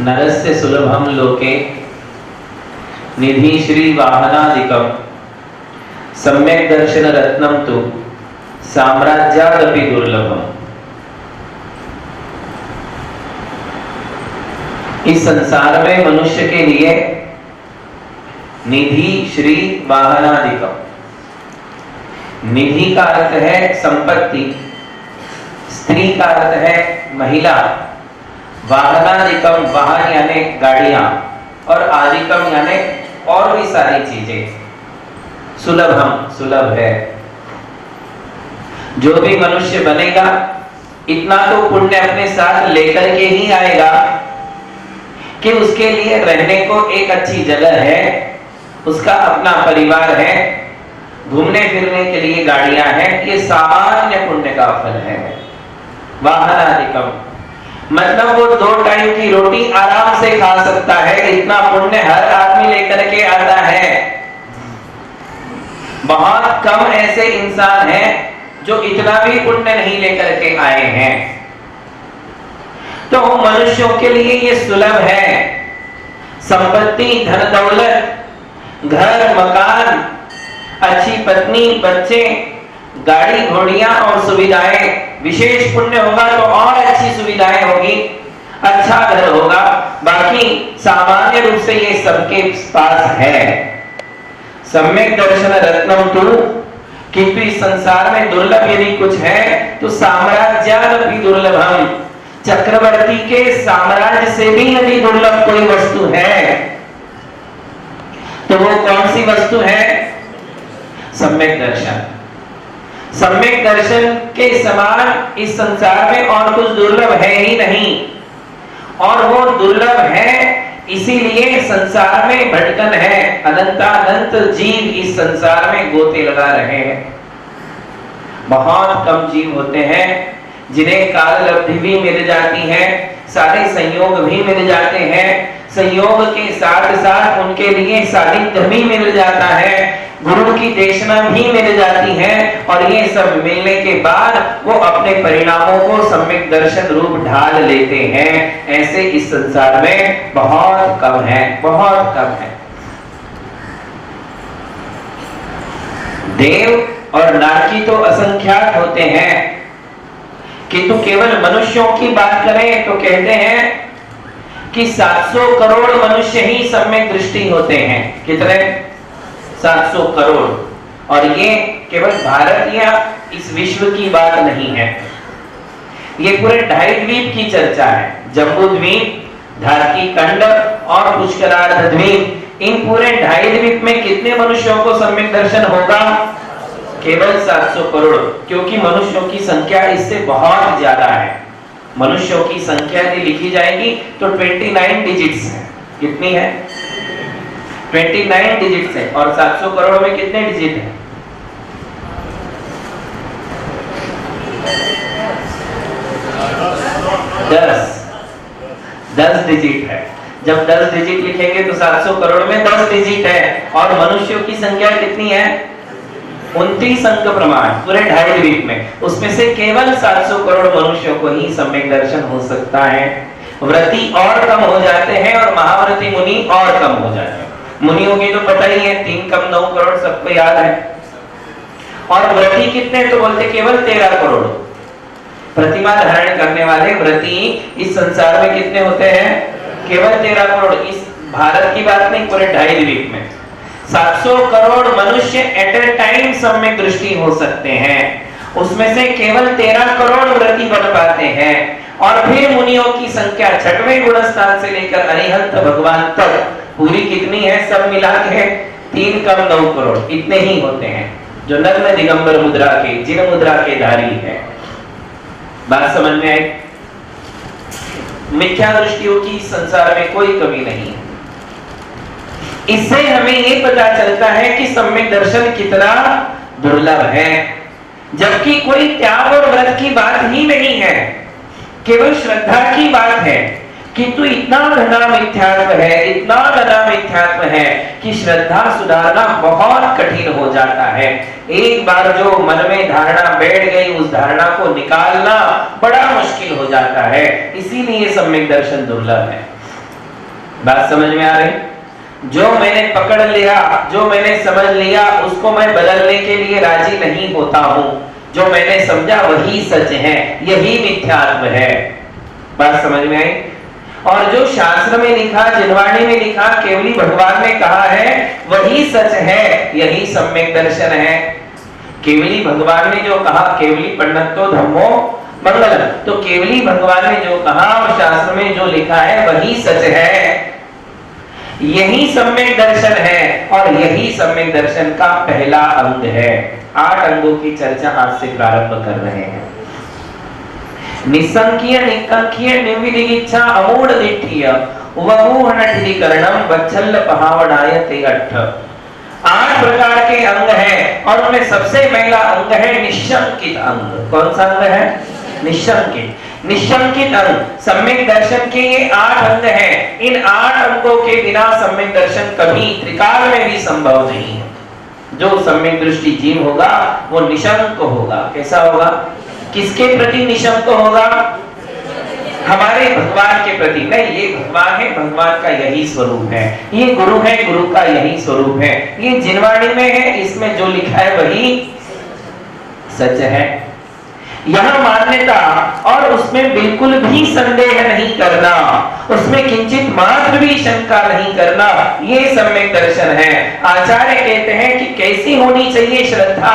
नरस्य सुलभम लोके निधि श्री वाहनादिकम सम्यक दर्शन रत्नम तु साम्राज्यादपि दुर्लभम। इस संसार में मनुष्य के लिए निधि श्री वाहनादिकम, निधि का अर्थ है संपत्ति, स्त्री का अर्थ है महिला, वाहनादिकम वाहन यानी गाड़ियां, और आदिकम यानी और भी सारी चीजें। सुलभम सुलभ है। जो भी मनुष्य बनेगा इतना तो पुण्य अपने साथ लेकर के ही आएगा कि उसके लिए रहने को एक अच्छी जगह है, उसका अपना परिवार है, घूमने फिरने के लिए गाड़ियां हैं। ये सामान्य पुण्य का फल है। वाहनादिकम मतलब वो 2 टाइम की रोटी आराम से खा सकता है, इतना पुण्य हर आदमी लेकर के आता है। बहुत कम ऐसे इंसान हैं जो इतना भी पुण्य नहीं लेकर के आए हैं। तो मनुष्यों के लिए ये सुलभ है। संपत्ति, धन दौलत, घर मकान, अच्छी पत्नी, बच्चे, गाड़ी घोड़ियां और सुविधाएं। विशेष पुण्य होगा तो और अच्छी सुविधाएं होगी, अच्छा घर होगा। बाकी सामान्य रूप से ये सबके पास है। सम्यक दर्शन रत्नम तु, किंतु इस संसार में दुर्लभ यदि कुछ है तो साम्राज्यादपि दुर्लभम, चक्रवर्ती के साम्राज्य से भी यदि दुर्लभ कोई वस्तु है तो वो कौन सी वस्तु है? सम्यक दर्शन। सम्यक दर्शन के समान इस संसार में और कुछ दुर्लभ है ही नहीं, और वो दुर्लभ है इसीलिए संसार में भटकन है। अनंतानंत जीव इस संसार में गोते लगा रहे हैं। बहुत कम जीव होते हैं जिन्हें काल लब्धि भी मिल जाती है, सारे संयोग भी मिल जाते हैं, संयोग के साथ साथ उनके लिए सानिध्य भी मिल जाता है, गुरु की देशना भी मिल जाती है, और ये सब मिलने के बाद वो अपने परिणामों को सम्यक दर्शन रूप ढाल लेते हैं। ऐसे इस संसार में बहुत कम है, बहुत कम है। देव और नारकी तो असंख्यात होते हैं, किंतु केवल मनुष्यों की बात करें तो कहते हैं कि 700 करोड़ मनुष्य ही सम्यक दृष्टि होते हैं। कितने? 700 करोड़। और ये केवल भारत या इस विश्व की बात नहीं है, ये पूरे 2.5 द्वीप की चर्चा है। जम्बू द्वीप, धारकी खंड और पुष्करार्ध द्वीप, इन पूरे 2.5 द्वीप में कितने मनुष्यों को सम्यक दर्शन होगा? केवल 700 करोड़, क्योंकि मनुष्यों की संख्या इससे बहुत ज्यादा है। मनुष्यों की संख्या यदि लिखी जाएगी तो 29 डिजिट्स है। कितनी है? 29 डिजिट्स है। और 700 करोड़ में कितने डिजिट हैं? 10 डिजिट है। जब 10 डिजिट लिखेंगे तो 700 करोड़ में 10 डिजिट है। और मनुष्यों की संख्या कितनी है? 29 अंक प्रमाण पूरे 2.5 द्वीप में। उसमें से केवल 700 करोड़ मनुष्यों को ही सम्यक दर्शन हो सकता है। व्रती और कम हो जाते हैं और महाव्रती मुनि और कम हो जाते हैं। मुनियों की तो पता ही है, 3 कम 9 करोड़ सबको याद है। और व्रती कितने? तो बोलते केवल 13 करोड़। प्रतिमा धारण करने वाले व्रती इस संसार में कितने होते हैं? केवल 13 करोड़। इस भारत की बात नहीं, पूरे 2.5 द्वीप में 700 करोड़ मनुष्य एट ए टाइम सम्यक दृष्टि हो सकते हैं। उसमें से केवल 13 करोड़ व्रती बन पाते हैं। और फिर मुनियों की संख्या 6वें गुणस्थान से लेकर अरिहंत भगवान तक पूरी कितनी है? सब मिला के 3 कम 9 करोड़ इतने ही होते हैं जो नग्न दिगंबर मुद्रा के, जिन मुद्रा के धारी है। बात समझ में आई? मिथ्या दृष्टियों की संसार में कोई कमी नहीं है। इससे हमें ये पता चलता है कि सम्यक दर्शन कितना दुर्लभ है। जबकि कोई त्याग और व्रत की बात ही नहीं है, केवल श्रद्धा की बात है। किंतु इतना घना मिथ्यात्व है, इतना घना मिथ्यात्व है कि श्रद्धा सुधारना बहुत कठिन हो जाता है। एक बार जो मन में धारणा बैठ गई, उस धारणा को निकालना बड़ा मुश्किल हो जाता है। इसीलिए सम्यक दर्शन दुर्लभ है। बात समझ में आ रही? जो मैंने पकड़ लिया, जो मैंने समझ लिया, उसको मैं बदलने के लिए राजी नहीं होता हूं। जो मैंने समझा वही सच है, यही मिथ्यात्व है। बात समझ में आई? और जो शास्त्र में लिखा, जिनवाणी में लिखा, केवली भगवान ने कहा है वही सच है, यही सम्यक दर्शन है। केवली भगवान ने जो कहा, केवली पण्णतो धम्मो मंगलम, तो केवली भगवान ने जो कहा और शास्त्र में जो लिखा है वही सच है, यही सम्यक दर्शन है। और यही सम्यक दर्शन का पहला अंग है। 8 अंगों की चर्चा आज से प्रारंभ कर रहे हैं। निसंकीय, निकंकीय, निर्विदिगिच्छा, अमूढ़ दिठ्ठीय, वहूहनठिकरणम, वच्छल्ल पहावड़ाय ते अट्ठ। 8 प्रकार के अंग हैं और उनमें सबसे पहला अंग है निशंकित अंग। कौन सा अंग है? निशंकित। निशंकित अंग, सम्यक दर्शन के ये 8 अंग हैं। इन 8 अंगों के बिना सम्यक दर्शन कभी त्रिकाल में भी संभव नहीं है। जो सम्यक दृष्टि जीव होगा वो निशंक होगा। कैसा होगा? किसके प्रति निशंक होगा? हमारे भगवान के प्रति। नहीं, ये भगवान है, भगवान का यही स्वरूप है। ये गुरु है, गुरु का यही स्वरूप है। ये जिनवाणी में है, इसमें जो लिखा है वही सच है। यह मान्यता और उसमें बिल्कुल भी संदेह नहीं करना, उसमें किंचित मात्र भी शंका नहीं करना, ये सम्यक दर्शन है। आचार्य कहते हैं कि कैसी होनी चाहिए श्रद्धा,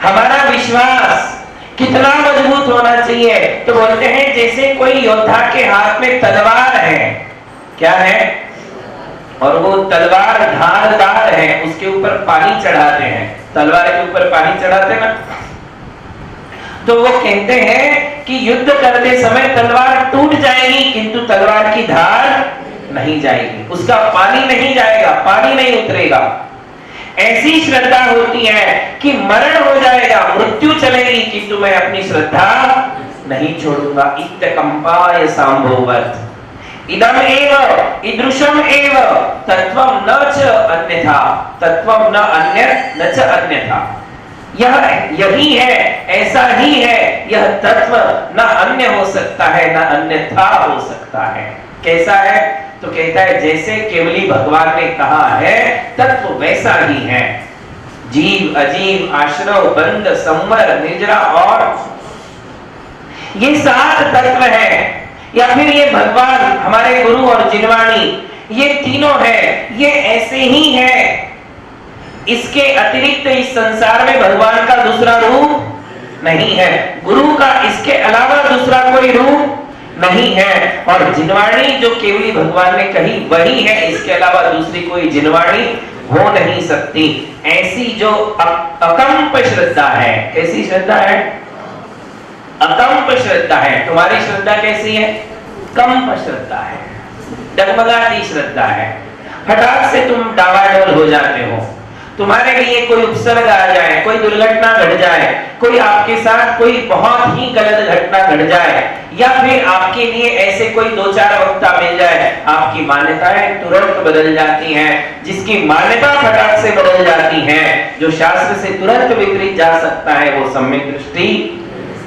हमारा विश्वास कितना मजबूत होना चाहिए। तो बोलते हैं जैसे कोई योद्धा के हाथ में तलवार है। क्या है? और वो तलवार धारदार है, उसके ऊपर पानी चढ़ाते हैं। तलवार के ऊपर पानी चढ़ाते ना, तो वो कहते हैं कि युद्ध करते समय तलवार टूट जाएगी किंतु तलवार की धार नहीं जाएगी, उसका पानी नहीं जाएगा, पानी नहीं उतरेगा। ऐसी श्रद्धा होती है कि मरण हो जाएगा, मृत्यु चलेगी किंतु मैं अपनी श्रद्धा नहीं छोड़ूंगा। इत्तकंपाय सांभोवत् इदम एव ईदृशम एव तत्वम न च अन्यथा, तत्वम न अन्य न च अन्यथा। यही है, ऐसा ही है, यह तत्व न अन्य हो सकता है न अन्यथा हो सकता है। कैसा है? तो कहता है जैसे केवली भगवान ने कहा है तत्व वैसा ही है। जीव, अजीव, आश्रव, बंध, संवर, निजरा और ये 7 तत्व है, या फिर ये भगवान, हमारे गुरु और जिनवाणी, ये तीनों है, ये ऐसे ही है। इसके अतिरिक्त इस संसार में भगवान का दूसरा रूप नहीं है, गुरु का इसके अलावा दूसरा कोई रूप नहीं है। और जिनवाणी जो केवली भगवान ने कही वही है, इसके अलावा दूसरी कोई जिनवाणी हो नहीं सकती। ऐसी जो अकंप श्रद्धा है, कैसी श्रद्धा है? अकंप श्रद्धा है। तुम्हारी श्रद्धा कैसी है? कंप श्रद्धा है, डगमगाती श्रद्धा है। फटाक से तुम डावाडोल हो जाते हो। तुम्हारे लिए कोई उपसर्ग आ जाए, कोई दुर्घटना घट जाए, कोई आपके साथ कोई बहुत ही गलत घटना घट जाए, या फिर आपके लिए ऐसे कोई 2-4 वक्ता मिल जाए, आपकी मान्यताएं तुरंत बदल जाती हैं। जिसकी मान्यता फटाक से बदल जाती है, जो शास्त्र से तुरंत विपरीत जा सकता है, वो सम्यक दृष्टि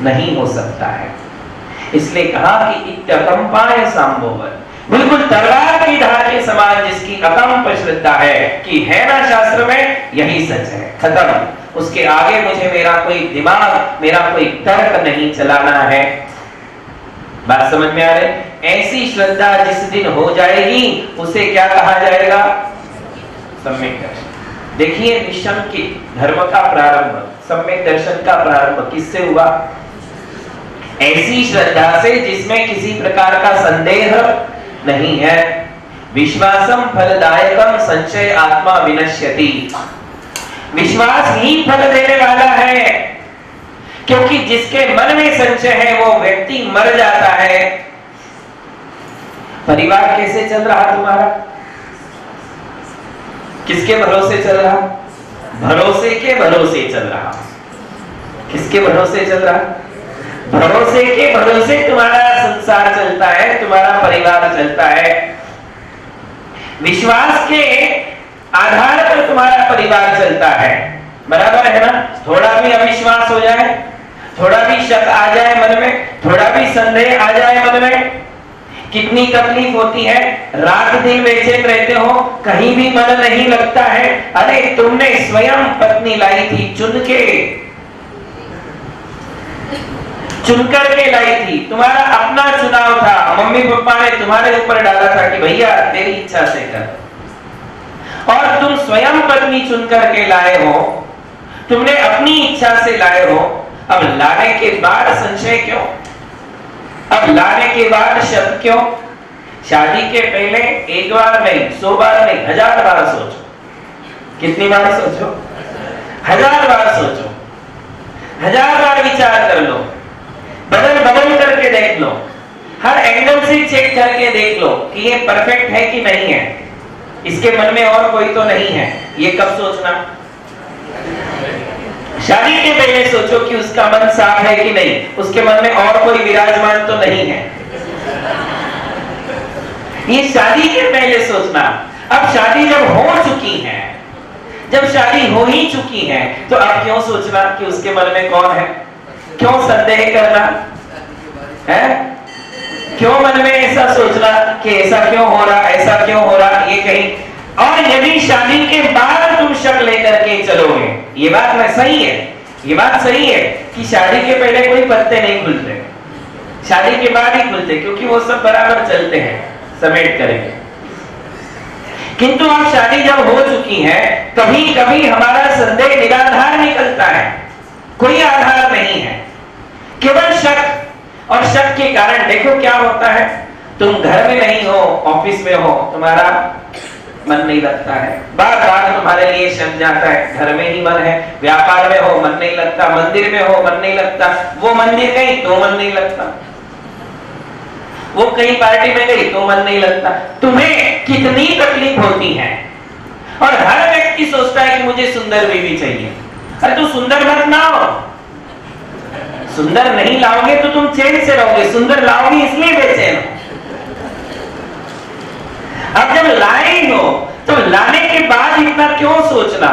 नहीं हो सकता है। इसलिए कहा कि इत्तकंपाय सांभोवत्, बिल्कुल तलवार की धार के समान जिसकी अकंप श्रद्धा है कि है ना शास्त्र में यही सच है, खत्म। उसके आगे मुझे मेरा कोई दिमाग, मेरा कोई तर्क नहीं चलाना है। बात समझ में आ रही? ऐसी श्रद्धा जिस दिन हो जाएगी उसे क्या कहा जाएगा? सम्यक दर्शन। देखिए, निशंकित धर्म का प्रारंभ, सम्यक दर्शन का प्रारंभ किससे हुआ? ऐसी श्रद्धा से जिसमें किसी प्रकार का संदेह नहीं है। विश्वासम फलदायकम संशय आत्मा विनश्यति। विश्वास ही फल देने वाला है, क्योंकि जिसके मन में संशय है वो व्यक्ति मर जाता है। परिवार कैसे चल रहा तुम्हारा? किसके भरोसे चल रहा? भरोसे के भरोसे चल रहा। किसके भरोसे चल रहा? भरोसे के भरोसे तुम्हारा संसार चलता है, तुम्हारा परिवार चलता है। विश्वास के आधार पर तुम्हारा परिवार चलता है, बराबर है ना? थोड़ा भी अविश्वास हो जाए, थोड़ा भी शक आ जाए मन में, थोड़ा भी संदेह आ जाए मन में कितनी तकलीफ होती है, रात दिन बेचैन रहते हो, कहीं भी मन नहीं लगता है। अरे तुमने स्वयं पत्नी लाई थी, चुनकर के लाई थी, तुम्हारा अपना चुनाव था, मम्मी पापा ने तुम्हारे ऊपर डाला था कि भैया तेरी इच्छा से कर, और तुम स्वयं पत्नी चुनकर के लाए हो, तुमने अपनी इच्छा से लाए हो। अब लाने के बाद संशय क्यों? अब लाने के बाद शक क्यों? शादी के पहले एक बार नहीं, 100 बार नहीं, 1000 बार सोचो। कितनी बार सोचो? 1000 बार सोचो, 1000 बार विचार कर लो, बदल बदल करके देख लो, हर एंगल से चेक करके देख लो कि ये परफेक्ट है कि नहीं है, इसके मन में और कोई तो नहीं है। ये कब सोचना? शादी के पहले सोचो कि उसका मन साफ है कि नहीं, उसके मन में और कोई विराजमान तो नहीं है। ये शादी के पहले सोचना। अब शादी जब हो चुकी है, जब शादी हो ही चुकी है, तो अब क्यों सोचना कि उसके मन में कौन है? क्यों संदेह करना है? क्यों मन में ऐसा सोचना कि ऐसा क्यों हो रहा, ऐसा क्यों हो रहा, ये कहीं। और यदि शादी के बाद तुम शक लेकर के चलोगे, ये बात में सही है, ये बात सही है कि शादी के पहले कोई पत्ते नहीं खुलते, शादी के बाद ही खुलते, क्योंकि वो सब बराबर चलते हैं समेट करके। किंतु अब शादी जब हो चुकी है, कभी कभी हमारा संदेह निराधार निकलता है, कोई आधार नहीं है, केवल शक। और शक के कारण देखो क्या होता है, तुम घर में नहीं हो, ऑफिस में हो, तुम्हारा मन नहीं लगता है, बार बार तुम्हारे लिए शक जाता है, घर में ही मन है, व्यापार में हो मन नहीं लगता, मंदिर में हो मन नहीं लगता, वो मंदिर गई तो मन नहीं लगता, वो कहीं पार्टी में गई तो मन नहीं लगता। तुम्हें कितनी तकलीफ होती है। और हर व्यक्ति सोचता है कि मुझे सुंदर बीवी चाहिए। अरे तू सुंदर मत लाओ, सुंदर नहीं लाओगे तो तुम चैन से रहोगे, सुंदर लाओगे इसलिए बेचैन हो। अब जब लाए हो तो लाने के बाद इतना क्यों सोचना,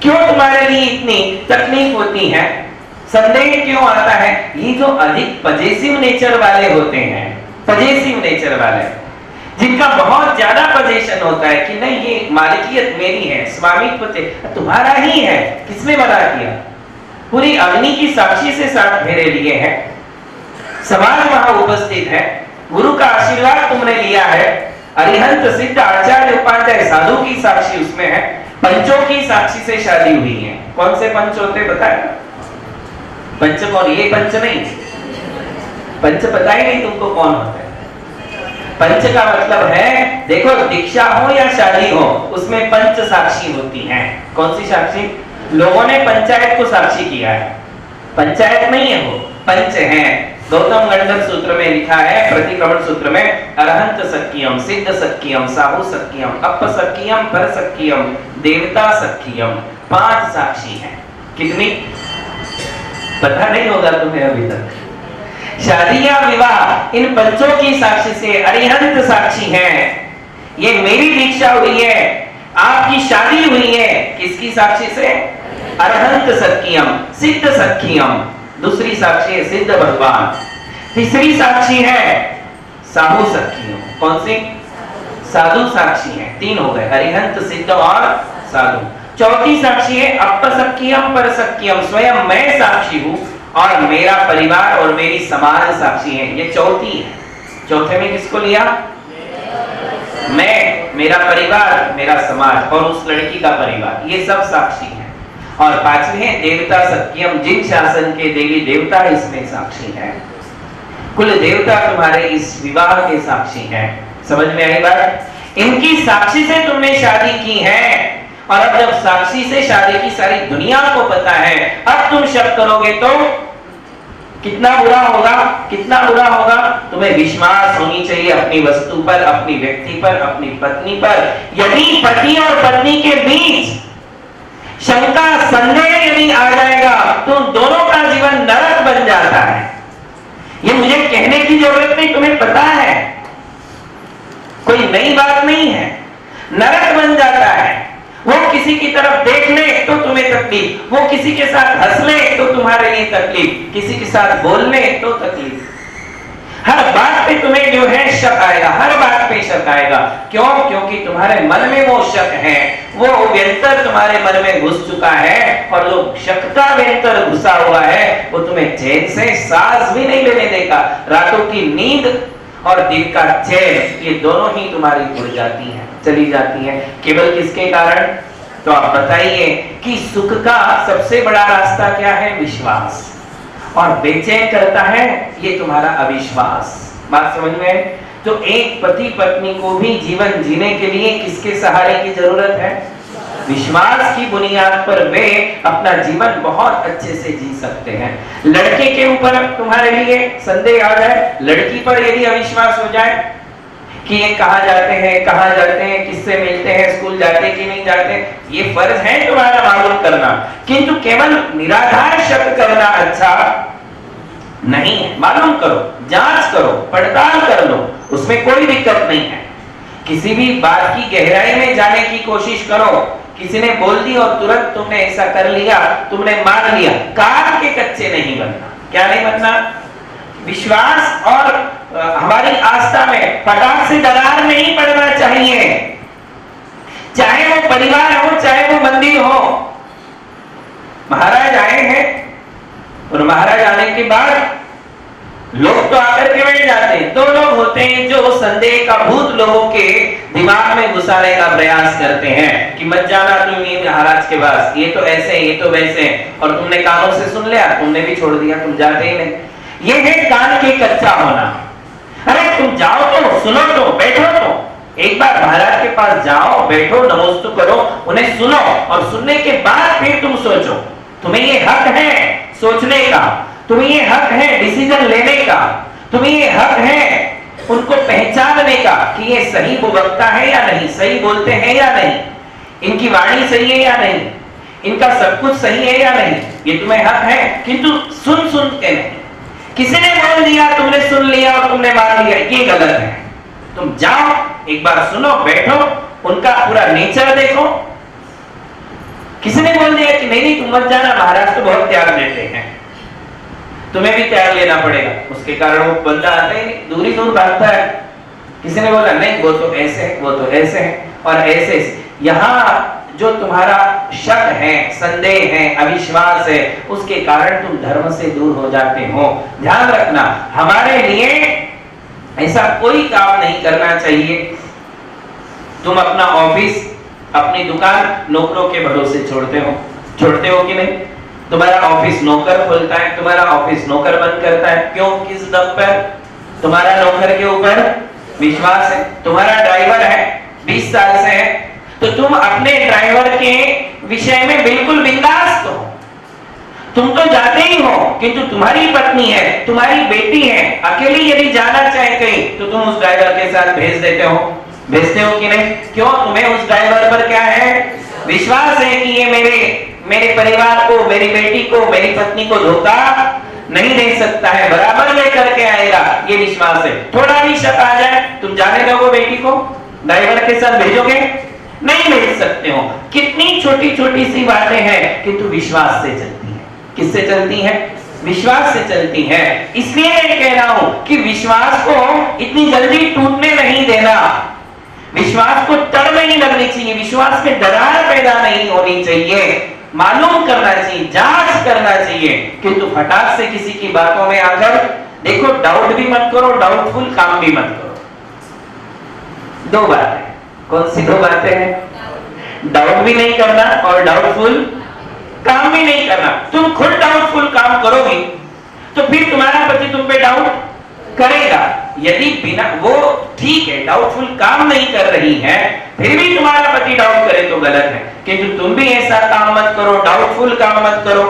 क्यों तुम्हारे लिए इतनी तकलीफ होती है, संदेह क्यों आता है? ये जो अधिक पजेसिव नेचर वाले होते हैं, पजेसिव नेचर वाले, जिनका बहुत ज्यादा पजेशन होता है कि नहीं ये मालिकियत मेरी है, स्वामित्व तुम्हारा ही है, किसने मना किया? पूरी अग्नि की साक्षी से 7 फेरे लिए हैं, समाज वहां उपस्थित है, गुरु का आशीर्वाद तुमने लिया है, अरिहंत सिद्ध आचार्य उपाध्याय साधु की साक्षी उसमें है, पंचों की साक्षी से शादी हुई है। कौन से पंच होते बताए? पंच कौन? ये पंच नहीं, पंच पता ही नहीं तुमको कौन होता है। पंच का मतलब है, देखो दीक्षा हो या शादी हो, उसमें पंच साक्षी होती हैं। कौन सी साक्षी? लोगों ने पंचायत को साक्षी किया है, पंचायत नहीं है वो, पंच है। गौतम गंधर्व सूत्र में लिखा है, प्रतिक्रमण सूत्र में, अरहंत सख्यम, सिद्ध सख्यम, साहु सख्यम, अप सख्यम, पर सख्यम, देवता सख्यम, 5 साक्षी हैं। कितनी? पता नहीं होगा तुम्हें अभी तक। शादी या विवाह इन पंचों की साक्षी से अरिहंत साक्षी हैं। ये मेरी दीक्षा हुई है, आपकी शादी हुई है, किसकी साक्षी से? अरहंत सख्यम, सिद्ध सख्यम। दूसरी साक्षी है सिद्ध भगवान। तीसरी साक्षी है साधु सखियों। कौन सी? साधु साक्षी है। 3 हो गए, अरिहंत, सिद्ध और साधु। चौथी साक्षी है अपसख्यम पर सख्यम, स्वयं मैं साक्षी हूं और मेरा परिवार और मेरी समाज साक्षी है। ये चौथी है। चौथे में किसको लिया? मैं, मेरा परिवार, मेरा समाज और उस लड़की का परिवार, ये सब साक्षी है। और 5वीं है देवता सख्यम, जिन शासन के देवी देवता इसमें साक्षी हैं, कुल देवता तुम्हारे इस विवाह के साक्षी हैं। समझ में आई बात? इनकी साक्षी से तुमने शादी की है, और अब जब साक्षी से शादी की सारी दुनिया को पता है, अब तुम शक करोगे तो कितना बुरा होगा, कितना बुरा होगा। तुम्हें विश्वास होनी चाहिए अपनी वस्तु पर, अपनी व्यक्ति पर, अपनी पत्नी पर। यदि पति और पत्नी के बीच शंका, संदेह यदि आ जाएगा तो दोनों का जीवन नरक बन जाता है। ये मुझे कहने की जरूरत नहीं, तुम्हें पता है, कोई नई बात नहीं है। नरक बन जाता है। वो किसी की तरफ देख ले तो तुम्हें तकलीफ, वो किसी के साथ हंस ले तो तुम्हारे लिए तकलीफ, किसी के साथ बोल ले तो तकलीफ। हर बात पे तुम्हें जो है शक आएगा, हर बात पे शक आएगा। क्यों? क्योंकि तुम्हारे मन में वो शक है, वो व्यंतर तुम्हारे मन में घुस चुका है, और जो शक का व्यंतर घुसा हुआ है वो तुम्हें चैन से सांस भी नहीं लेने देगा। रातों की नींद और दिन का चैन, ये दोनों ही तुम्हारी उड़ जाती हैं, चली जाती हैं। केवल किसके कारण? तो आप बताइए कि सुख का सबसे बड़ा रास्ता क्या है? विश्वास। और बेचैन करता है ये तुम्हारा अविश्वास। बात समझ में? तो एक पति पत्नी को भी जीवन जीने के लिए किसके सहारे की जरूरत है? विश्वास की बुनियाद पर वे अपना जीवन बहुत अच्छे से जी सकते हैं। लड़के के ऊपर तुम्हारे लिए संदेह आ जाए, लड़की पर यदि अविश्वास हो जाए कि ये कहाँ जाते हैं, किससे मिलते हैं, स्कूल जाते कि नहीं जाते, ये फर्ज है तुम्हारा मालूम करना, किंतु केवल निराधार शक करना अच्छा नहीं है। मालूम करो, जांच करो, पड़ताल कर लो, उसमें कोई दिक्कत नहीं है। किसी भी बात की गहराई में जाने की कोशिश करो। किसी ने बोल दी और तुरंत तुमने ऐसा कर लिया, तुमने मान लिया, काट के कच्चे नहीं बनना। क्या नहीं बनना? विश्वास और हमारी आस्था में फटाक से दरार नहीं पड़ना चाहिए, चाहे वो परिवार हो, चाहे वो मंदिर हो। महाराज आए हैं और महाराज आने के बाद लोग तो आकर के बैठ जाते हैं। दो लोग होते हैं जो संदेह का भूत लोगों के दिमाग में घुसाने का प्रयास करते हैं कि मत जाना तुम ये महाराज के पास, ये तो ऐसे, ये तो वैसे, और तुमने कानों से सुन लिया, तुमने भी छोड़ दिया, तुम जाते ही नहीं। ये है कान के कच्चा होना। अरे तुम जाओ तो, सुनो तो, बैठो तो। एक बार महाराज के पास जाओ, बैठो, नमोस्तु करो, उन्हें सुनो, और सुनने के बाद फिर तुम सोचो। तुम्हें ये हक है सोचने का, तुम्हें ये हक है डिसीजन लेने का, तुम्हें ये हक है उनको पहचानने का कि ये सही वक्ता है या नहीं, सही बोलते हैं या नहीं, इनकी वाणी सही है या नहीं, इनका सब कुछ सही है या नहीं, ये तुम्हें हक है। किंतु सुन सुन के नहीं, किसी ने बोल दिया, तुमने सुन लिया और तुमने मान लिया, ये गलत है। तुम जाओ, एक बार सुनो, बैठो, उनका पूरा नेचर देखो। किसी ने बोल दिया कि नहीं नहीं तुम मत जाना, महाराज तो बहुत त्याग देते हैं, तुम्हें भी त्याग लेना पड़ेगा, उसके कारण वो बंदा आता ही नहीं, दूर ही दूर भागता है। किसी ने बोला नहीं वो तो ऐसे है, वो तो ऐसे है, और ऐसे। यहाँ जो तुम्हारा शक है, संदेह है, अविश्वास है, उसके कारण तुम धर्म से दूर हो जाते हो। ध्यान रखना, हमारे लिए ऐसा कोई काम नहीं करना चाहिए। तुम अपना ऑफिस, अपनी दुकान नौकरों के भरोसे छोड़ते हो कि नहीं? तुम्हारा ऑफिस नौकर खोलता है, तुम्हारा ऑफिस नौकर बंद करता है। क्यों? किस दम पर? तुम्हारा नौकर के ऊपर विश्वास है। तुम्हारा ड्राइवर है, 20 साल से है, तो तुम अपने ड्राइवर के विषय में बिल्कुल बिंदास हो। तुम तो जाते ही हो, किंतु तुम्हारी पत्नी है, तुम्हारी बेटी है, अकेली यदि जाना चाहे कहीं, तो तुम उस ड्राइवर के साथ भेजते हो कि नहीं? क्यों? तुम्हें उस ड्राइवर पर क्या है? विश्वास है कि ये मेरे परिवार को, मेरी बेटी को, मेरी पत्नी को धोखा नहीं दे सकता है, बराबर लेकर के आएगा, ये विश्वास है। थोड़ा भी शक आ जाए, तुम जाने दोगे बेटी को? ड्राइवर के साथ भेजोगे? नहीं भेज सकते हो। कितनी छोटी छोटी सी बातें हैं किंतु विश्वास से चलती हैं। किससे चलती हैं? विश्वास से चलती हैं। इसलिए मैं कह रहा हूं कि विश्वास को इतनी जल्दी टूटने नहीं देना, विश्वास को तड़ नहीं लगनी चाहिए, विश्वास में दरार पैदा नहीं होनी चाहिए, मालूम करना चाहिए, जांच करना चाहिए, किंतु फटाक से किसी की बातों में आकर देखो, डाउट भी मत करो, डाउटफुल काम भी मत करो। दो बातें, कौन सी दो बातें हैं? डाउट भी नहीं करना और डाउटफुल काम भी नहीं करना। तुम खुद डाउटफुल काम करोगी तो फिर तुम्हारा पति तुम पे डाउट करेगा। यदि बिना वो ठीक है, डाउटफुल काम नहीं कर रही है, फिर भी तुम्हारा पति डाउट करे तो गलत है। किंतु तुम भी ऐसा काम मत करो, डाउटफुल काम मत करो।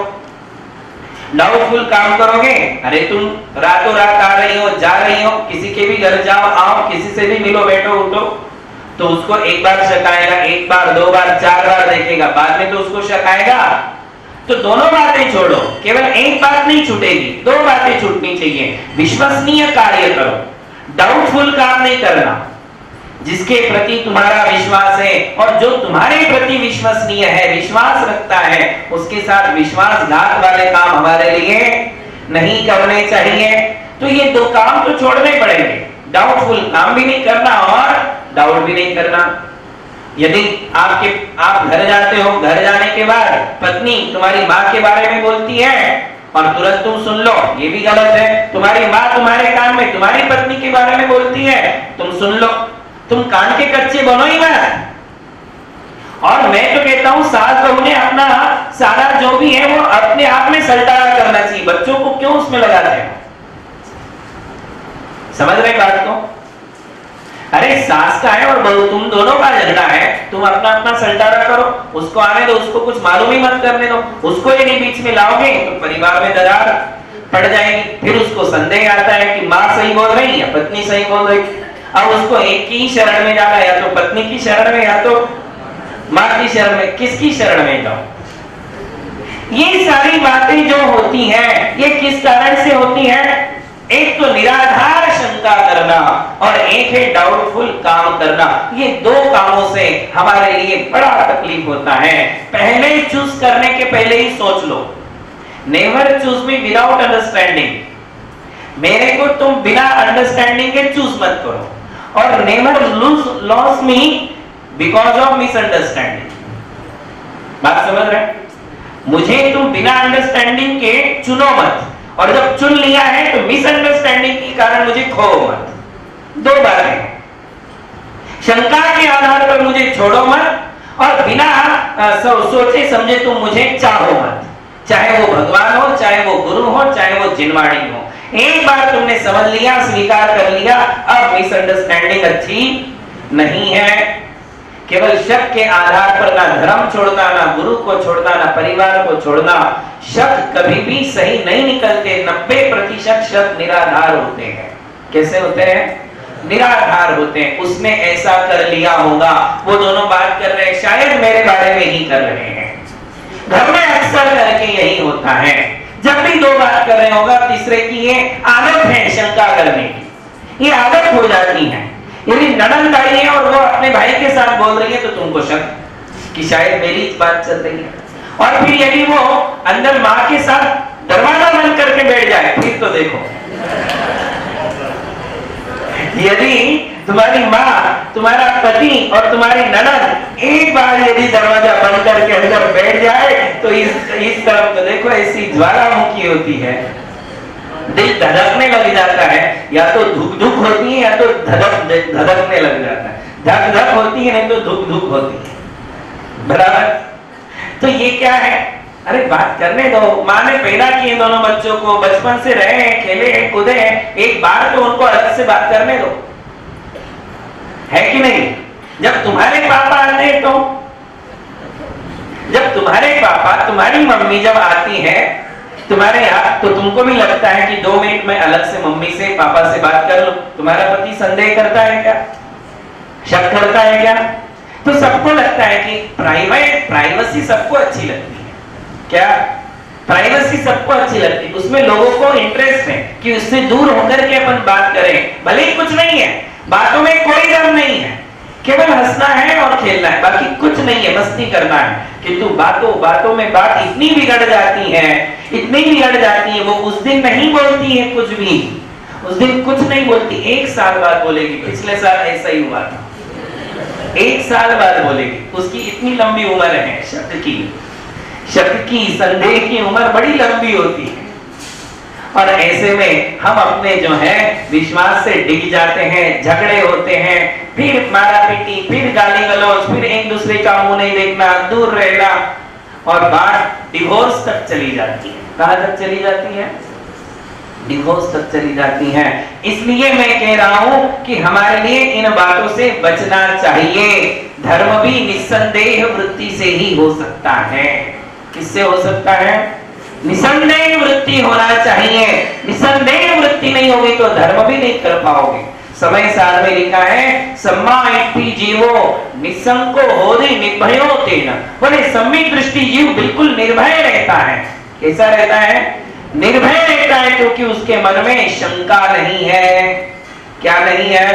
डाउटफुल काम करोगे, अरे तुम रातों रात आ रही हो, जा रही हो, किसी के भी घर जाओ आओ, किसी से भी मिलो, बैठो उठो, तो उसको एक बार शक आएगा, एक बार, दो बार, 4 बार देखेगा, बाद में तो उसको शक आएगा। तो दोनों बातें छोड़ो, केवल एक बात नहीं छूटेगी, 2 बातें छूटनी चाहिए। विश्वसनीय कार्य करो, डाउटफुल काम नहीं करना। जिसके प्रति तुम्हारा विश्वास है और जो तुम्हारे प्रति विश्वसनीय है, विश्वास रखता है, उसके साथ विश्वासघात वाले काम हमारे लिए नहीं करने चाहिए। तो ये दो काम तो छोड़ने पड़ेंगे, डाउटफुल काम भी नहीं करना और डाउट भी नहीं करना। यदि आप घर जाते हो, घर जाने के बाद पत्नी तुम्हारी माँ के बारे में बोलती है और तुरंत तुम सुन लो, ये भी गलत है। तुम्हारी माँ तुम्हारे कान में तुम्हारी पत्नी के बारे में बोलती है, तुम सुन लो, तुम कान के कच्चे बनो ही मत। और मैं तो कहता हूं सास बहू ने अपना सारा जो भी है वो अपने आप में सल्टारा करना चाहिए, बच्चों को क्यों उसमें लगाते हैं? समझ रहे बात को? अरे सास का है और बहू तुम दोनों का झगड़ा है, तुम अपना अपना सल्टारा करो, उसको आने दो, उसको कुछ मालूम ही मत करने दो। उसको यदि बीच में लाओगे तो परिवार में दरार पड़ जाएगी, फिर उसको संदेह आता है कि माँ सही बोल रही या पत्नी सही बोल रही। अब उसको एक की शरण में जाना, या तो पत्नी की शरण में या तो माँ की शरण में, किसकी शरण में जाओ? ये सारी बातें जो होती हैं ये किस कारण से होती हैं? एक तो निराधार शंका करना और एक है डाउटफुल काम करना। ये दो कामों से हमारे लिए बड़ा तकलीफ होता है। पहले चूज करने के पहले ही सोच लो, never choose me without understanding. मेरे को तुम बिना अंडरस्टैंडिंग के चूज मत करो, और never loss me because of misunderstanding. बात समझ रहे? मुझे तुम बिना अंडरस्टैंडिंग के चुनो मत, और जब चुन लिया है तो मिसअंडरस्टैंडिंग के कारण मुझे खो मत। दो बातें, शंका के आधार पर मुझे छोड़ो मत, और बिना सोचे समझे तुम मुझे चाहो मत, चाहे वो भगवान हो, चाहे वो गुरु हो, चाहे वो जिनवाणी हो। एक बार तुमने समझ लिया, स्वीकार कर लिया, अब मिसअंडरस्टैंडिंग अच्छी नहीं है। केवल शक के आधार पर ना धर्म छोड़ना, ना गुरु को छोड़ना, ना परिवार को छोड़ना। शक कभी भी सही नहीं निकलते। 90% शक निराधार होते हैं। कैसे होते हैं? निराधार होते हैं। उसने ऐसा कर लिया होगा, वो दोनों बात कर रहे हैं, शायद मेरे बारे में ही कर रहे हैं। घर में अक्सर करके यही होता है, जब भी दो बात कर रहे होगा, तीसरे की ये आदत है शंका करने की, ये आदत हो जाती है। यदि ननद आई है और वो अपने भाई के साथ बोल रही है तो तुमको शक कि शायद मेरी बात चल रही है। और फिर यदि वो अंदर माँ के साथ दरवाजा बंद करके बैठ जाए, फिर तो देखो, यदि तुम्हारी माँ, तुम्हारा पति और तुम्हारी ननद एक बार यदि दरवाजा बंद करके अंदर बैठ जाए तो इस तरफ तो देखो ऐसी ज्वालामुखी होती है, दिल धड़कने लग जाता है। या तो धुक धुक होती है या तो धड़कने लग जाता है। धक धक होती है नहीं तो धुक धुक होती है, बराबर? तो ये क्या है? अरे बात करने दो। माँ ने पैदा किए दोनों बच्चों को, बचपन से रहे हैं, खेले हैं, कूदे हैं, एक बार तो उनको अलग से बात करने दो, है कि नहीं? जब तुम्हारे पापा आते हैं तो, जब तुम्हारे पापा, तुम्हारी मम्मी जब आती है तुम्हारे यहाँ, तो तुमको भी लगता है कि 2 मिनट में अलग से मम्मी से, पापा से बात कर लो। तुम्हारा पति संदेह करता है क्या? शक करता है क्या? तो सबको लगता है कि प्राइवेसी सबको अच्छी लगती है। क्या प्राइवेसी सबको अच्छी लगती है? उसमें लोगों को इंटरेस्ट है कि उससे दूर होकर के अपन बात करें। भले ही कुछ नहीं है, बातों में कोई डर नहीं है, केवल हंसना है और खेलना है, बाकी कुछ नहीं है, मस्ती करना है। किंतु बातों में बात इतनी बिगड़ जाती है, इतनी बिगड़ जाती है, वो उस दिन नहीं बोलती है कुछ भी, उस दिन कुछ नहीं बोलती, 1 साल बाद बोलेगी, पिछले साल ऐसा ही हुआ था, 1 साल बाद बोलेगी। उसकी इतनी लंबी उम्र है, शक की संदेह की उम्र बड़ी लंबी होती है। और ऐसे में हम अपने जो है विश्वास से डिग जाते हैं, झगड़े होते हैं, फिर मारा पीटी, फिर गाली गलौज, फिर एक दूसरे का मुंह नहीं देखना, दूर रहना, और बात डिवोर्स तक चली जाती है। कहां तक चली जाती है? डिवोर्स तक चली जाती है। इसलिए मैं कह रहा हूं कि हमारे लिए इन बातों से बचना चाहिए। धर्म भी निस्संदेह वृत्ति से ही हो सकता है। किससे हो सकता है? निसंदेह वृत्ति होना चाहिए। निसंदेह वृत्ति नहीं होगी तो धर्म भी नहीं कर पाओगे। समय सार में लिखा है, सम्मा इट्ठी जीवो निसंको होदि निर्भयो तेन। बोले सम्यक दृष्टि जीव बिल्कुल निर्भय रहता है। कैसा रहता है? निर्भय रहता है, क्योंकि उसके मन में शंका नहीं है। क्या नहीं है?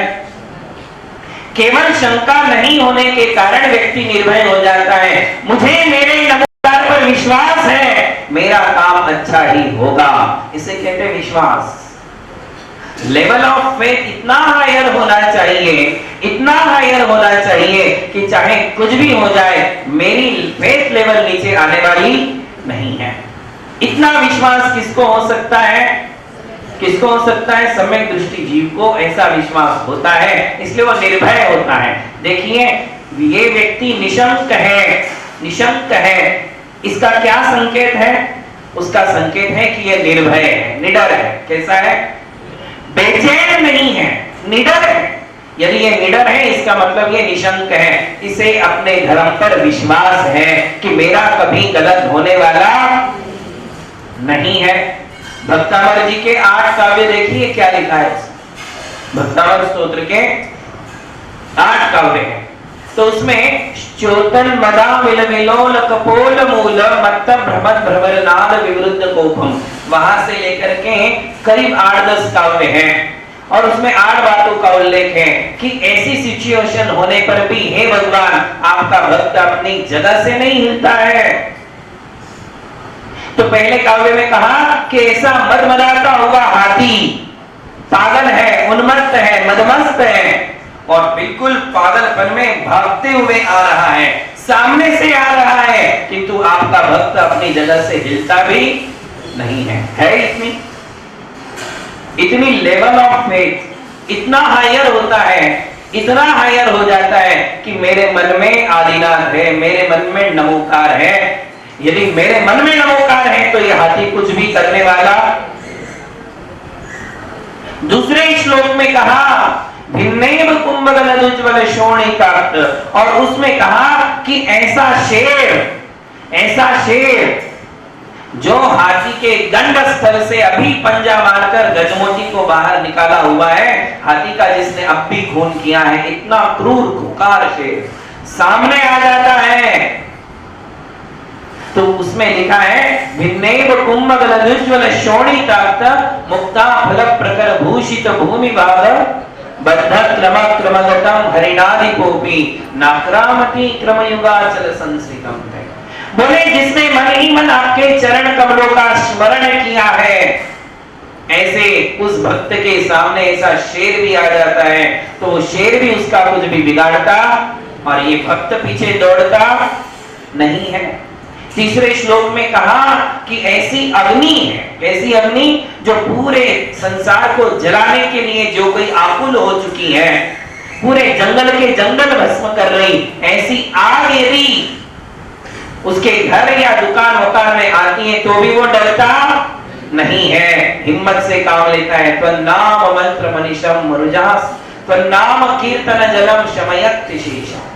केवल शंका नहीं होने के कारण व्यक्ति निर्भय हो जाता है। मुझे मेरे नमोकार पर विश्वास है, मेरा काम अच्छा ही होगा, इसे कहते हैं विश्वास। लेवल ऑफ फेथ इतना हायर होना चाहिए, इतना हायर होना चाहिए कि चाहे कुछ भी हो जाए मेरी फेथ लेवल नीचे आने वाली नहीं है। इतना विश्वास किसको हो सकता है? किसको हो सकता है? सम्यक दृष्टि जीव को ऐसा विश्वास होता है, इसलिए वो निर्भय होता है। देखिए ये व्यक्ति निशंक है, निशंक है, इसका क्या संकेत है? उसका संकेत है कि ये निर्भय है, निडर है। कैसा है? बेचैन नहीं है, निडर है। यदि ये निडर है इसका मतलब ये निशंक है, इसे अपने धर्म पर विश्वास है कि मेरा कभी गलत होने वाला नहीं है। भक्तामर जी के 8 काव्य देखिए क्या लिखा है। भक्तामर स्तोत्र के 8 काव्य हैं, तो उसमें च्योतन मदा विल विलोल कपोल मूल मत्त भ्रमद भ्रमर नाद विवृद्ध कोपम, वहां से लेकर के करीब 8-10 काव्य हैं और उसमें 8 बातों का उल्लेख है कि ऐसी सिचुएशन होने पर भी हे भगवान आपका भक्त अपनी जगह से नहीं हिलता है। तो पहले काव्य में कहा कि ऐसा मदमदाता हुआ हाथी पागल है, उन्मत्त है, मदमस्त है और बिल्कुल पागलपन में भागते हुए आ रहा है, सामने से आ रहा है, किंतु आपका भक्त अपनी जगह से हिलता भी नहीं है इतनी लेवल ऑफ फेथ इतना हायर होता है, इतना हायर हो जाता है कि मेरे मन में आदिनाथ है, मेरे मन में नमोकार है। यदि मेरे मन में नमोकार है तो यह हाथी कुछ भी करने वाला। दूसरे श्लोक में कहा भिन्नेव कुंभगलदुज्ज्वल शोणिकात्, और उसमें कहा कि ऐसा शेर जो हाथी के दंड स्थल से अभी पंजा मारकर गजमोती को बाहर निकाला हुआ है, हाथी का जिसने अब भी खून किया है, इतना क्रूर खुंखार शेर सामने आ जाता है। तो उसमें लिखा है भिन्नेव कुंभगलदुज्ज्वल शोणिकात् मुक्ता फल प्रकर भूषित भूमि भाग बद्ध क्रम क्रमगतम हरिणादिपोपी नाक्रामति क्रमयुगाचल संस्कृतम है। बोले जिसने मन ही मन आपके चरण कमलों का स्मरण किया है, ऐसे उस भक्त के सामने ऐसा शेर भी आ जाता है तो वो शेर भी उसका कुछ भी बिगाड़ता और ये भक्त पीछे दौड़ता नहीं है। तीसरे श्लोक में कहा कि ऐसी अग्नि है, ऐसी अग्नि जो पूरे संसार को जलाने के लिए जो कोई आकुल हो चुकी है, पूरे जंगल के जंगल भस्म कर रही, ऐसी आग यदि उसके घर या दुकान वकान में आती है तो भी वो डरता नहीं है, हिम्मत से काम लेता है। त्वन्नाम मंत्र मनीषम मरुजास त्वन्नाम कीर्तन जलम शमयत शेषम।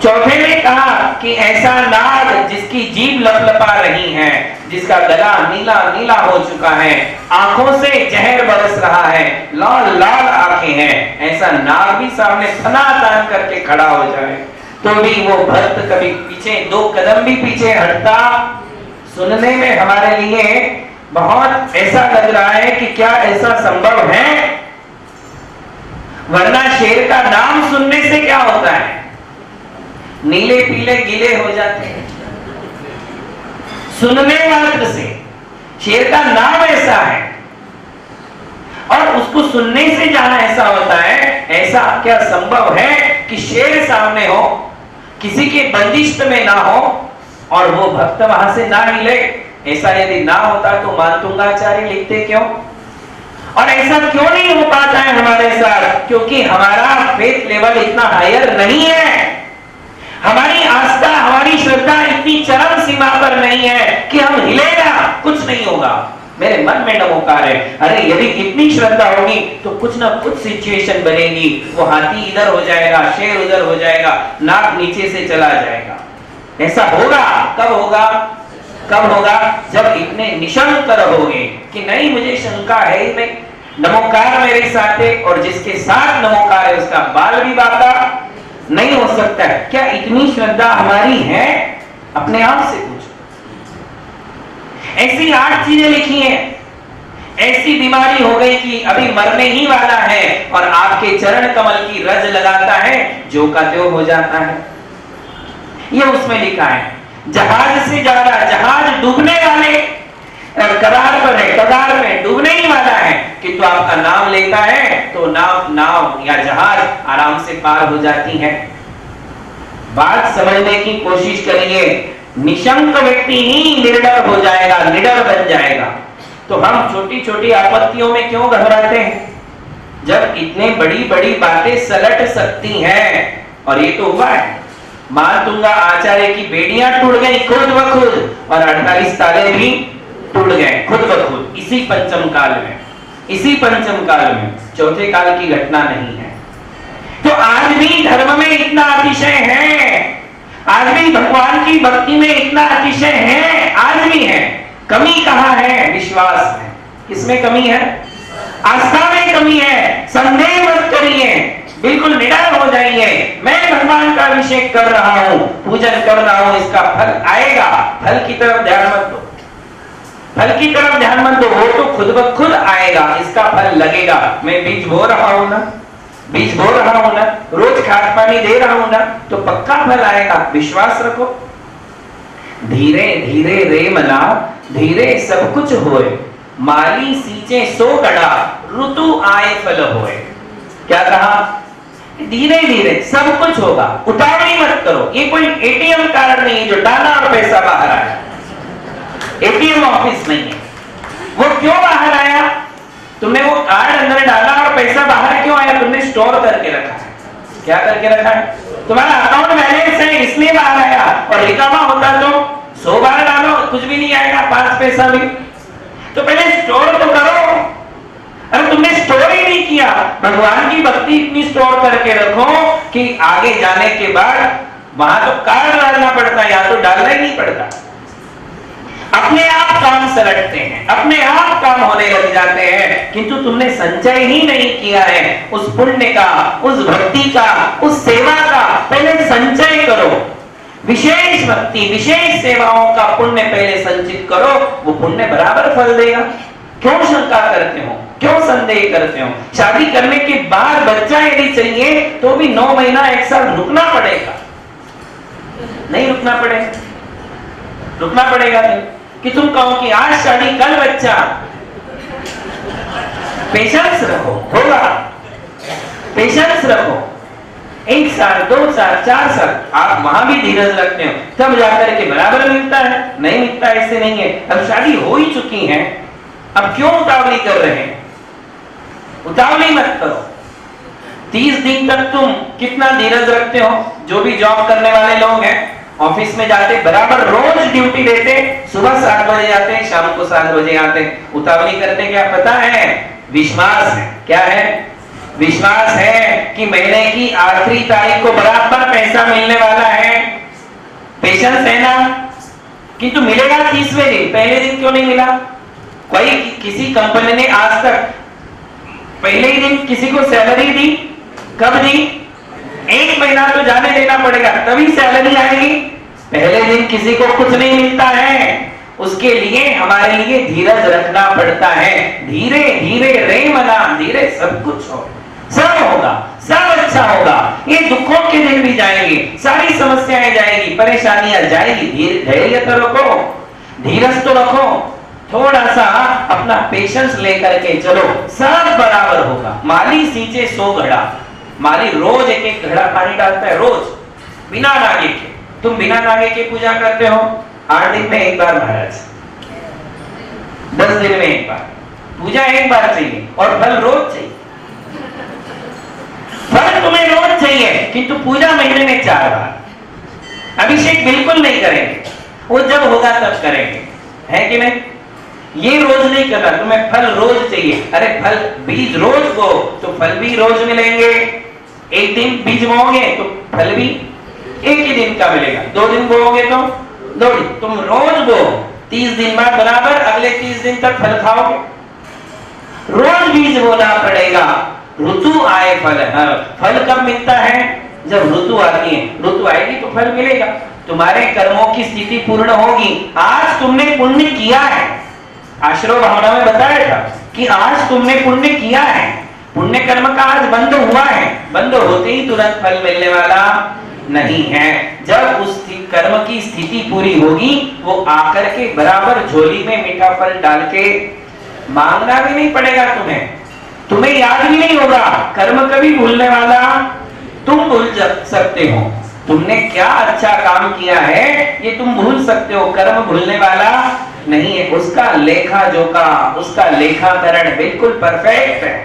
चौथे में कहा कि ऐसा नाग जिसकी जीभ लपलपा रही है, जिसका गला नीला नीला हो चुका है, आंखों से जहर बरस रहा है, लाल लाल आंखें हैं, ऐसा नाग भी सामने फना तान करके खड़ा हो जाए तो भी वो भक्त कभी पीछे 2 कदम भी पीछे हटता। सुनने में हमारे लिए बहुत ऐसा लग रहा है कि क्या ऐसा संभव है, वरना शेर का नाम सुनने से क्या होता है, नीले पीले गीले हो जाते हैं सुनने मात्र से। शेर का नाम ऐसा है और उसको सुनने से जहां ऐसा होता है, ऐसा क्या संभव है कि शेर सामने हो, किसी के बंदिश में ना हो और वो भक्त वहां से ना हिले? ऐसा यदि ना होता तो मातुंगाचार्य लिखते क्यों? और ऐसा क्यों नहीं हो पाता है हमारे साथ? क्योंकि हमारा फेथ लेवल इतना हायर नहीं है, हमारी आस्था हमारी श्रद्धा इतनी चरम सीमा पर नहीं है कि हम हिलेगा कुछ नहीं होगा, मेरे मन में नमोकार है। अरे यदि इतनी श्रद्धा होगी तो कुछ ना कुछ सिचुएशन बनेगी, वो हाथी इधर हो जाएगा, शेर उधर हो जाएगा, नाक नीचे से चला जाएगा। ऐसा होगा कब होगा? कब होगा? जब इतने निशंक रहोगे कि नहीं मुझे शंका है ही नहीं, नमोकार मेरे साथ है और जिसके साथ नमोकार है उसका बाल भी बाका नहीं हो सकता है। क्या इतनी श्रद्धा हमारी है? अपने आप से पूछो। ऐसी 8 चीजें लिखी हैं, ऐसी बीमारी हो गई कि अभी मरने ही वाला है और आपके चरण कमल की रज लगाता है, जो का त्यों हो जाता है। ये उसमें लिखा है। जहाज से जा रहा, जहाज डूबने वाले कगार पर है, कगार में डूबने ही वाला है, कि तो आपका नाम लेता है तो नाव या जहाज आराम से पार हो जाती है। बात समझने की कोशिश करिए। निशंक व्यक्ति ही निडर हो जाएगा, निडर बन जाएगा। तो हम छोटी छोटी आपत्तियों में क्यों घबराते हैं, जब इतने बड़ी बड़ी बातें सलट सकती हैं। और ये तो हुआ है, मातुंगा आचार्य की बेड़ियां टूट गई खुद ब खुद, और 48 ताले भी टूट गए खुद ब खुद, इसी पंचम काल में, इसी पंचम काल में, चौथे काल की घटना नहीं है। तो आज भी धर्म में इतना अतिशय है, आज भी भगवान की भक्ति में इतना अतिशय है, आज भी है। कमी कहां है? विश्वास में। किसमें कमी है? आस्था में कमी है। संदेह मत करिए, बिल्कुल निडर हो जाइए। मैं भगवान का अभिषेक कर रहा हूं, पूजन कर रहा हूं, इसका फल आएगा। फल की तरफ ध्यान मत दो, फल की तरफ ध्यान मत दो, वो तो खुद ब खुद आएगा, इसका फल लगेगा। मैं बीज बो रहा हूं ना, बीज बो रहा हूं ना, रोज खाद पानी दे रहा हूं ना, तो पक्का फल आएगा, विश्वास रखो। धीरे धीरे रे मना, धीरे सब कुछ होए, माली सींचे सो गड़ा, ऋतु आए फल होए। क्या कहा? धीरे धीरे सब कुछ होगा, उतावली मत करो। ये कोई एटीएम कार्ड नहीं है जो डाला और पैसा बाहर आया, एटीएम ऑफिस नहीं है। वो क्यों बाहर आया? तुमने वो कार्ड अंदर डाला और पैसा बाहर क्यों आया? तुमने स्टोर करके रखा है। क्या करके रखा है? तुम्हारा अकाउंट बैलेंस है इसलिए बाहर आया, और रिकामा होता तो 100 बार डालो कुछ भी नहीं आएगा, 5 पैसा भी। तो पहले स्टोर तो करो। अरे तुमने स्टोर ही नहीं किया, भगवान की भक्ति इतनी स्टोर करके रखो कि आगे जाने के बाद वहां तो कार्ड डालना पड़ता है, या तो डालना ही नहीं पड़ता। अपने आप काम सलटते हैं, अपने आप काम होने लग जाते हैं, किंतु तुमने संचय ही नहीं किया है उस पुण्य का, उस भक्ति का, उस सेवा का। पहले संचय करो, विशेष भक्ति, विशेष सेवाओं का पुण्य पहले संचित करो, वो पुण्य बराबर फल देगा। क्यों शंका करते हो, क्यों संदेह करते हो? शादी करने के बाद बच्चा यदि चाहिए तो भी 9 महीना 1 साल रुकना पड़ेगा, नहीं रुकना पड़ेगा? रुकना पड़ेगा नहीं कि तुम कहो कि आज शादी कल बच्चा। पेशेंस रखो, होगा। पेशेंस रखो, 1 साल 2 साल 4 साल आप वहां भी धीरज रखते हो, तब जाकर के बराबर मिलता है। नहीं मिलता ऐसे नहीं है। अब शादी हो ही चुकी है, अब क्यों उतावली कर रहे हैं? उतावली मत करो। 30 दिन तक तुम कितना धीरज रखते हो? जो भी जॉब करने वाले लोग हैं, ऑफिस में जाते, बराबर रोज ड्यूटी देते, सुबह 7 बजे जाते, शाम को 7 बजे आते। उतावली करते क्या? पता है, विश्वास है। क्या है? विश्वास है कि महीने की आखिरी तारीख को बराबर पैसा मिलने वाला है। पेशेंस है ना? किंतु मिलेगा 30वें दिन, पहले दिन क्यों नहीं मिला? कोई किसी कंपनी ने आज तक पहले ही दिन किसी को सैलरी दी? कब दी? 1 महीना तो जाने देना पड़ेगा, तभी सैलरी आएगी। पहले दिन किसी को कुछ नहीं मिलता है। उसके लिए हमारे लिए धीरज रखना पड़ता है। धीरे धीरे रे मना, धीरे सब कुछ हो, सब होगा, सब अच्छा होगा। ये दुखों के दिन भी जाएंगे, सारी समस्याएं जाएगी, परेशानियां जाएगी। धैर्य तो रखो, धीरज तो रखो, थोड़ा सा अपना पेशेंस लेकर के चलो, सब बराबर होगा। माली सींचे 100 घड़ा, माली रोज 1-1 घड़ा पानी डालता है, रोज, बिना नागे के। तुम बिना नागे के पूजा करते हो? 8 दिन में 1 बार महाराज, 10 दिन में 1 बार। पूजा 1 बार चाहिए और फल रोज चाहिए। फल तुम्हें रोज चाहिए, किंतु पूजा महीने में 4 बार। अभिषेक बिल्कुल नहीं करेंगे, वो जब होगा तब करेंगे, है कि नहीं? ये रोज नहीं करना, तुम्हें फल रोज चाहिए। अरे फल, बीज रोज बो तो फल भी रोज मिलेंगे। 1 दिन बीज बोओगे तो फल भी 1 ही दिन का मिलेगा। 2 दिन बोओगे तो 2 दिन। तुम रोज बो, 30 दिन बाद बराबर अगले 30 दिन तक फल खाओगे। रोज बीज बोना पड़ेगा। ऋतु आए फल। फल कब मिलता है? जब ऋतु आती है। ऋतु आएगी तो फल मिलेगा। तुम्हारे कर्मों की स्थिति पूर्ण होगी। आज तुमने पुण्य किया है, आश्रय भावना में बताया था कि आज तुमने पुण्य किया है, पुण्य कर्म का आज बंद हुआ है। बंद होते ही तुरंत फल मिलने वाला नहीं है। जब उस कर्म की स्थिति पूरी होगी, वो आकर के बराबर झोली में मीठा फल डाल के मांगना भी नहीं पड़ेगा तुम्हें। तुम्हें याद भी नहीं होगा। कर्म कभी भूलने वाला तुम भूल सकते हो। तुमने क्या अच्छा काम किया है ये तुम भूल सकते हो, कर्म भूलने वाला नहीं है। उसका लेखा जोखा, उसका लेखाकरण बिल्कुल परफेक्ट है।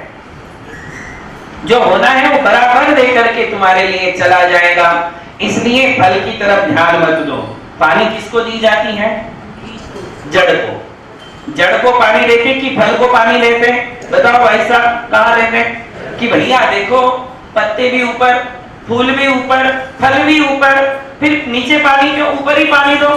जो होना है वो बराबर दे करके तुम्हारे लिए चला जाएगा। इसलिए फल की तरफ ध्यान मत दो। पानी किसको दी जाती है? जड़ को। जड़ को पानी देते कि फल को पानी देते? बताओ भाई साहब, कहाँ देते? कि भैया देखो पत्ते भी ऊपर, फूल भी ऊपर, फल भी ऊपर, फिर नीचे पानी के ऊपर ही पानी दो।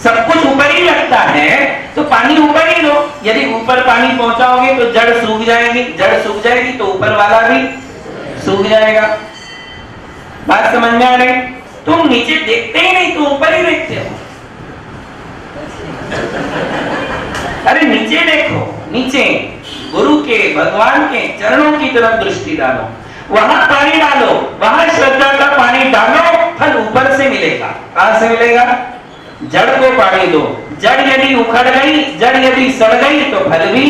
सब कुछ ऊपर ही लगता है तो पानी ऊपर ही दो। यदि ऊपर पानी पहुंचाओगे तो जड़ सूख जाएगी, जड़ सूख जाएगी तो ऊपर वाला भी सूख जाएगा। बात समझ में आ रही? तुम नीचे देखते ही नहीं, तुम ऊपर ही देखते हो। अरे नीचे देखो, नीचे गुरु के, भगवान के चरणों की तरफ दृष्टि डालो, वहां पानी डालो, वहां श्रद्धा का पानी डालो, फल ऊपर से मिलेगा। कहां से मिलेगा? जड़ को पानी दो। जड़ यदि उखड़ गई, जड़ यदि सड़ गई तो फल भी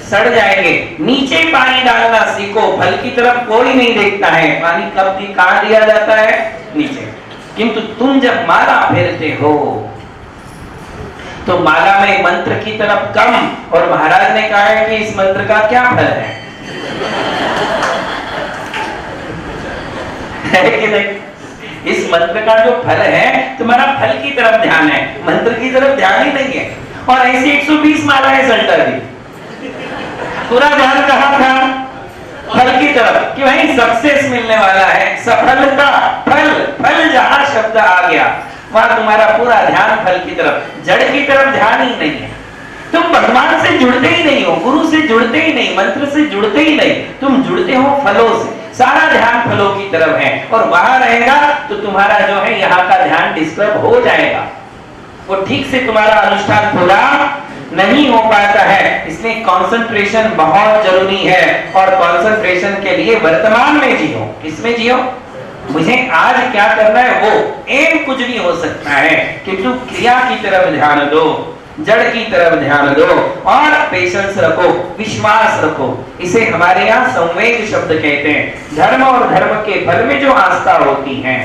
सड़ जाएंगे। नीचे पानी डालना सीखो। फल की तरफ कोई नहीं देखता है, पानी कब कहां दिया जाता है? नीचे। किंतु तुम जब माला फेरते हो तो माला में मंत्र की तरफ कम, और महाराज ने कहा है कि इस मंत्र का क्या फल है कि नहीं? इस मंत्र का जो फल है, तुम्हारा फल की तरफ ध्यान है, मंत्र की तरफ ध्यान ही नहीं है। और ऐसी 120 मालाएं सल्टा दी, पूरा ध्यान कहाँ था? फल की तरफ, कि भाई सक्सेस मिलने वाला है, सफलता, फल, फल जहां शब्द आ गया वहां तुम्हारा पूरा ध्यान फल की तरफ, जड़ की तरफ ध्यान ही नहीं है। तुम भगवान से जुड़ते ही नहीं हो, गुरु से जुड़ते ही नहीं, मंत्र से जुड़ते ही नहीं, तुम जुड़ते हो फलों से। सारा ध्यान फलों की तरफ है, और वहां रहेगा तो तुम्हारा जो है यहाँ का ध्यान डिस्टर्ब हो जाएगा, वो ठीक से तुम्हारा अनुष्ठान पूरा नहीं हो पाता है। इसलिए कंसंट्रेशन बहुत जरूरी है, और कंसंट्रेशन के लिए वर्तमान में जियो। किसमें जियो? मुझे आज क्या करना है वो एम कुछ भी हो सकता है, किंतु क्रिया की तरफ ध्यान दो, जड़ की तरफ ध्यान दो, और पेशेंस रखो, विश्वास रखो। इसे हमारे यहाँ संवेग शब्द कहते हैं। धर्म और धर्म के फल में जो आस्था होती है,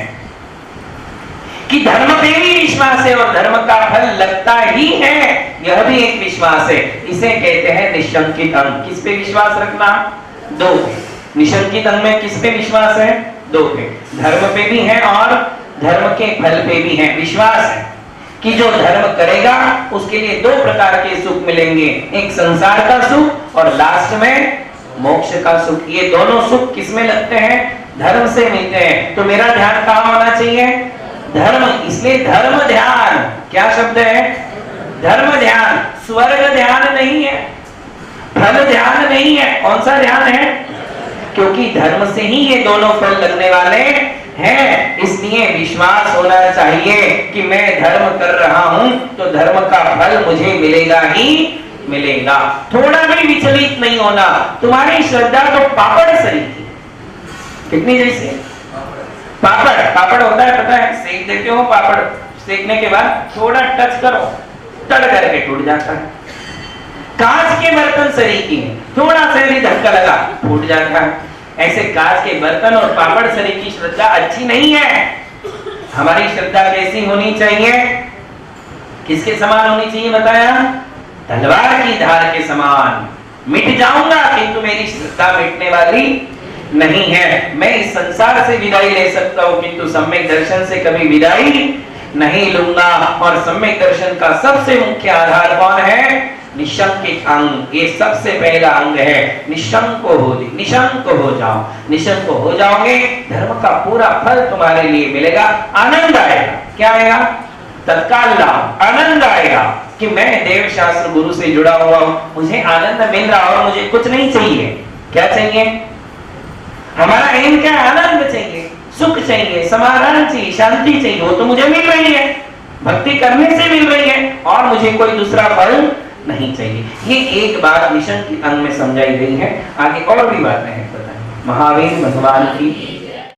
कि धर्म पे भी विश्वास है और धर्म का फल लगता ही है, यह भी एक विश्वास है। इसे कहते हैं निशंकित अंग। किस पे विश्वास रखना? दो पे। निशंकित अंग में किस पे विश्वास है? दो पे। धर्म पे भी है और धर्म के फल पे भी है। विश्वास है कि जो धर्म करेगा उसके लिए दो प्रकार के सुख मिलेंगे, एक संसार का सुख और लास्ट में मोक्ष का सुख। ये दोनों सुख किसमें लगते हैं? धर्म से मिलते हैं। तो मेरा ध्यान कहाँ होना चाहिए? धर्म। इसलिए धर्म ध्यान, क्या शब्द है? धर्म ध्यान। स्वर्ग ध्यान नहीं है, फल ध्यान नहीं है। कौन सा ध्यान है? क्योंकि धर्म से ही ये दोनों फल लगने वाले हैं। इसलिए विश्वास होना चाहिए कि मैं धर्म कर रहा हूं तो धर्म का फल मुझे मिलेगा ही मिलेगा। थोड़ा भी विचलित नहीं होना। तुम्हारी श्रद्धा तो पापड़ सही थी, कितनी जैसे पापड़। पापड़ होता है पता है, सेक देते हो, पापड़ सेकने के बाद थोड़ा टच करो, तड़ करके टूट जाता है। कांच के बर्तन सरीकी हैं, थोड़ा सा भी धक्का लगा फूट जाता है। ऐसे कांच के बर्तन और पापड़ सरीकी श्रद्धा अच्छी नहीं है। हमारी श्रद्धा कैसी होनी चाहिए? किसके समान होनी चाहिए बताया? तलवार की धार के समान। मिट जाऊंगा किंतु मेरी श्रद्धा मिटने वाली नहीं है। मैं इस संसार से विदाई ले सकता हूं किंतु सम्यक दर्शन से कभी विदाई नहीं लूंगा। और सम्यक दर्शन का सबसे मुख्य आधार कौन है? निशंकित अंग। ये सबसे पहला अंग है। निशंक हो जाओ। निशंक हो जाओगे, धर्म का पूरा फल तुम्हारे लिए मिलेगा। आनंद आएगा। क्या आएगा? तत्काल लाभ, आनंद आएगा कि मैं देव शास्त्र गुरु से जुड़ा हुआ हूं, मुझे आनंद मिल रहा और मुझे कुछ नहीं चाहिए। क्या चाहिए? हमारा एम क्या? आनंद चाहिए, सुख चाहिए, समाधान चाहिए, शांति चाहिए। वो तो मुझे मिल रही है, भक्ति करने से मिल रही है, और मुझे कोई दूसरा फल नहीं चाहिए। ये एक बात निशंकित अंग में समझाई गई है। आगे और भी बातें हैं, बताएं। महावीर भगवान की